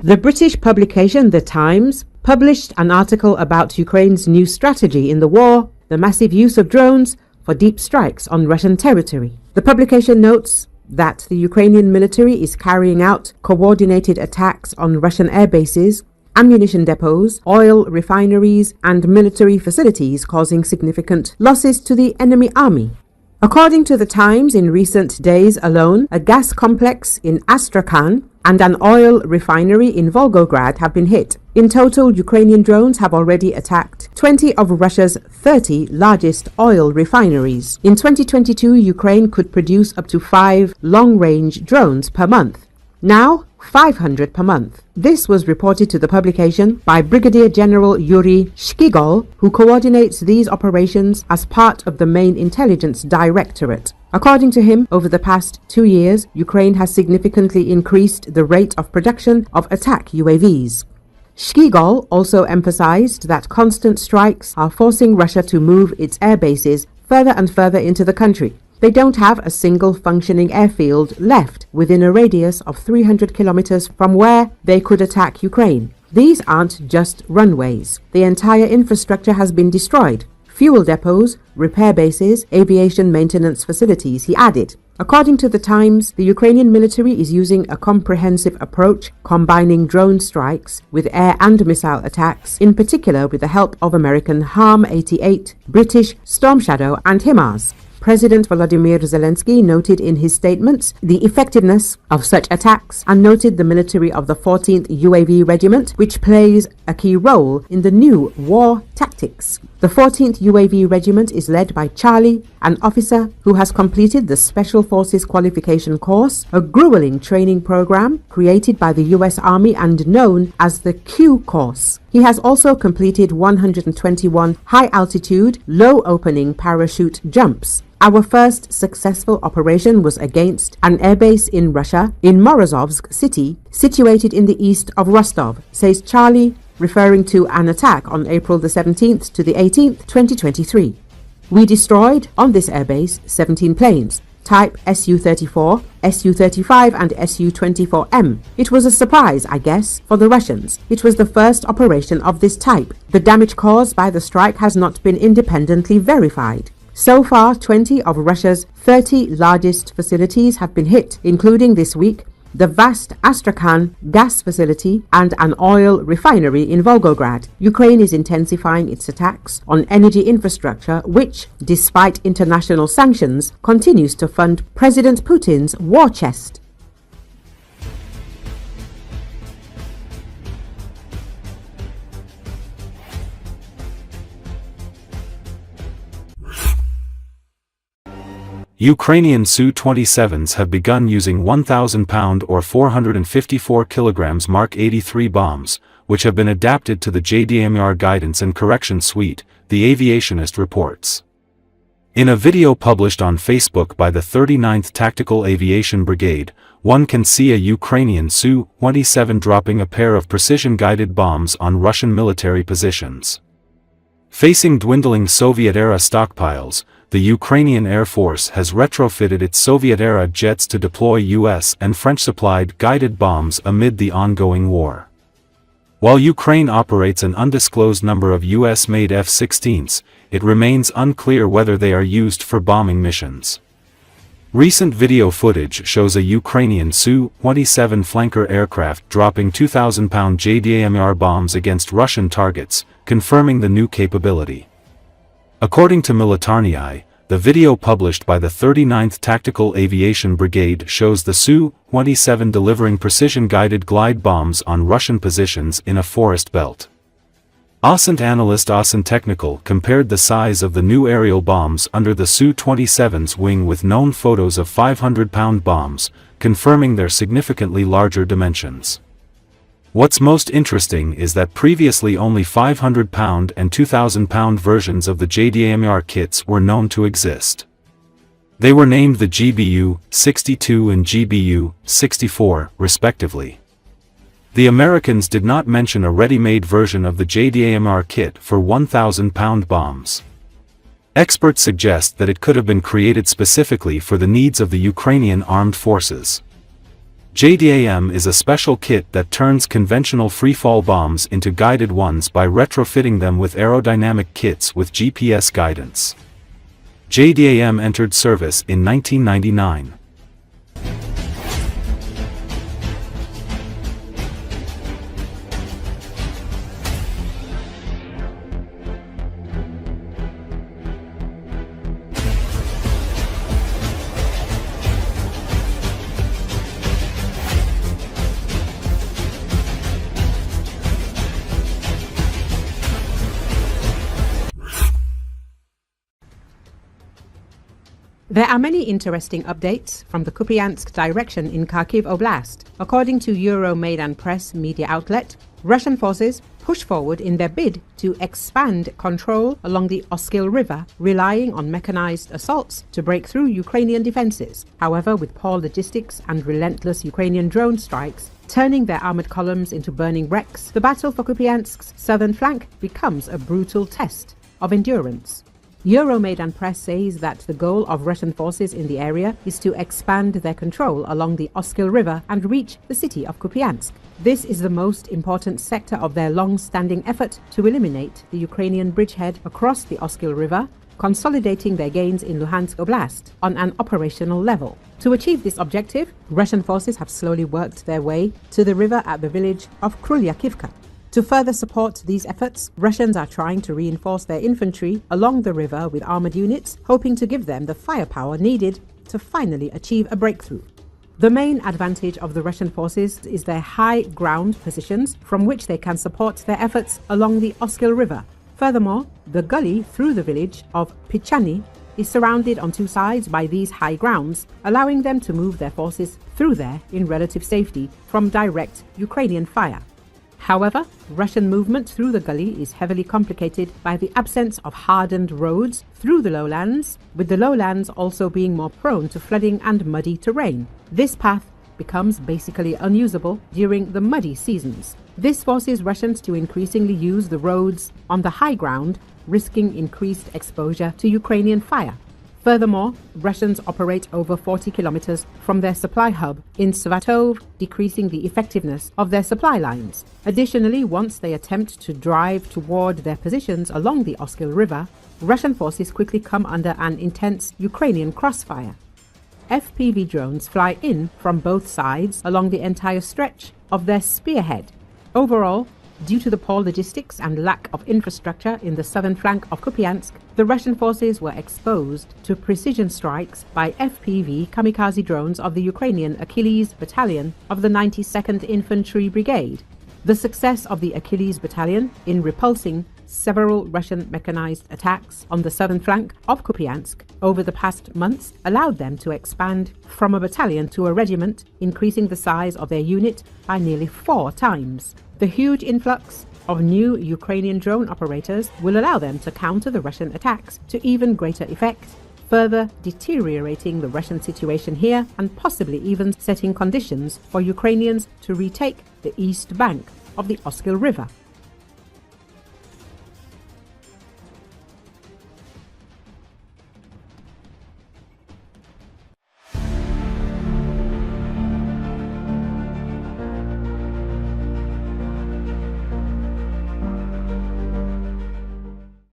The British publication The Times published an article about Ukraine's new strategy in the war, the massive use of drones for deep strikes on Russian territory. The publication notes that the Ukrainian military is carrying out coordinated attacks on Russian air bases, ammunition depots, oil refineries, and military facilities, causing significant losses to the enemy army. According to The Times, in recent days alone, a gas complex in Astrakhan and an oil refinery in Volgograd have been hit. In total, Ukrainian drones have already attacked 20 of Russia's 30 largest oil refineries. In 2022, Ukraine could produce up to 5 long-range drones per month. Now, 500 per month. This was reported to the publication by Brigadier General Yuri Shkigol, who coordinates these operations as part of the main intelligence directorate. According to him, over the past 2 years, Ukraine has significantly increased the rate of production of attack UAVs. Shkigol also emphasized that constant strikes are forcing Russia to move its air bases further and further into the country. They don't have a single functioning airfield left within a radius of 300 kilometers from where they could attack Ukraine. These aren't just runways. The entire infrastructure has been destroyed. Fuel depots, repair bases, aviation maintenance facilities, he added. According to The Times, the Ukrainian military is using a comprehensive approach combining drone strikes with air and missile attacks, in particular with the help of American HARM-88, British Storm Shadow, and HIMARS. President Volodymyr Zelensky noted in his statements the effectiveness of such attacks and noted the military of the 14th UAV Regiment, which plays a key role in the new war tactics. The 14th UAV Regiment is led by Charlie, an officer who has completed the Special Forces Qualification Course, a grueling training program created by the US Army and known as the Q Course. He has also completed 121 high-altitude, low-opening parachute jumps. Our first successful operation was against an airbase in Russia, in Morozovsk city, situated in the east of Rostov, says Charlie, referring to an attack on April the 17th to the 18th, 2023. We destroyed, on this airbase, 17 planes, type Su-34, Su-35 and Su-24M. It was a surprise, I guess, for the Russians. It was the first operation of this type. The damage caused by the strike has not been independently verified. So far, 20 of Russia's 30 largest facilities have been hit, including this week the vast Astrakhan gas facility and an oil refinery in Volgograd. Ukraine is intensifying its attacks on energy infrastructure, which, despite international sanctions, continues to fund President Putin's war chest. Ukrainian Su-27s have begun using 1,000-pound or 454 kilograms Mark 83 bombs, which have been adapted to the JDAMR Guidance and Correction Suite, the aviationist reports. In a video published on Facebook by the 39th Tactical Aviation Brigade, one can see a Ukrainian Su-27 dropping a pair of precision-guided bombs on Russian military positions. Facing dwindling Soviet-era stockpiles, the Ukrainian Air Force has retrofitted its Soviet-era jets to deploy US and French-supplied guided bombs amid the ongoing war. While Ukraine operates an undisclosed number of US-made F-16s, it remains unclear whether they are used for bombing missions. Recent video footage shows a Ukrainian Su-27 flanker aircraft dropping 2,000-pound JDAMR bombs against Russian targets, confirming the new capability. According to Militarny, the video published by the 39th Tactical Aviation Brigade shows the Su-27 delivering precision-guided glide bombs on Russian positions in a forest belt. OSINT analyst OSINT Technical compared the size of the new aerial bombs under the Su-27's wing with known photos of 500-pound bombs, confirming their significantly larger dimensions. What's most interesting is that previously only 500-pound and 2,000-pound versions of the JDAMR kits were known to exist. They were named the GBU-62 and GBU-64, respectively. The Americans did not mention a ready-made version of the JDAMR kit for 1,000-pound bombs. Experts suggest that it could have been created specifically for the needs of the Ukrainian armed forces. JDAM is a special kit that turns conventional freefall bombs into guided ones by retrofitting them with aerodynamic kits with GPS guidance. JDAM entered service in 1999. There are many interesting updates from the Kupiansk direction in Kharkiv Oblast. According to Euromaidan Press media outlet, Russian forces push forward in their bid to expand control along the Oskil River, relying on mechanized assaults to break through Ukrainian defenses. However, with poor logistics and relentless Ukrainian drone strikes turning their armored columns into burning wrecks, the battle for Kupiansk's southern flank becomes a brutal test of endurance. Euromaidan Press says that the goal of Russian forces in the area is to expand their control along the Oskil River and reach the city of Kupiansk. This is the most important sector of their long-standing effort to eliminate the Ukrainian bridgehead across the Oskil River, consolidating their gains in Luhansk Oblast on an operational level. To achieve this objective, Russian forces have slowly worked their way to the river at the village of Krylyakivka. To further support these efforts, Russians are trying to reinforce their infantry along the river with armored units, hoping to give them the firepower needed to finally achieve a breakthrough. The main advantage of the Russian forces is their high ground positions from which they can support their efforts along the Oskil River. Furthermore, the gully through the village of Pichani is surrounded on two sides by these high grounds, allowing them to move their forces through there in relative safety from direct Ukrainian fire. However, Russian movement through the gully is heavily complicated by the absence of hardened roads through the lowlands, with the lowlands also being more prone to flooding and muddy terrain. This path becomes basically unusable during the muddy seasons. This forces Russians to increasingly use the roads on the high ground, risking increased exposure to Ukrainian fire. Furthermore, Russians operate over 40 kilometers from their supply hub in Svatov, decreasing the effectiveness of their supply lines. Additionally, once they attempt to drive toward their positions along the Oskil River, Russian forces quickly come under an intense Ukrainian crossfire. FPV drones fly in from both sides along the entire stretch of their spearhead. Overall, due to the poor logistics and lack of infrastructure in the southern flank of Kupiansk, the Russian forces were exposed to precision strikes by FPV Kamikaze drones of the Ukrainian Achilles Battalion of the 92nd Infantry Brigade. The success of the Achilles Battalion in repulsing several Russian mechanized attacks on the southern flank of Kupiansk over the past months allowed them to expand from a battalion to a regiment, increasing the size of their unit by nearly 4 times. The huge influx of new Ukrainian drone operators will allow them to counter the Russian attacks to even greater effect, further deteriorating the Russian situation here and possibly even setting conditions for Ukrainians to retake the east bank of the Oskil River.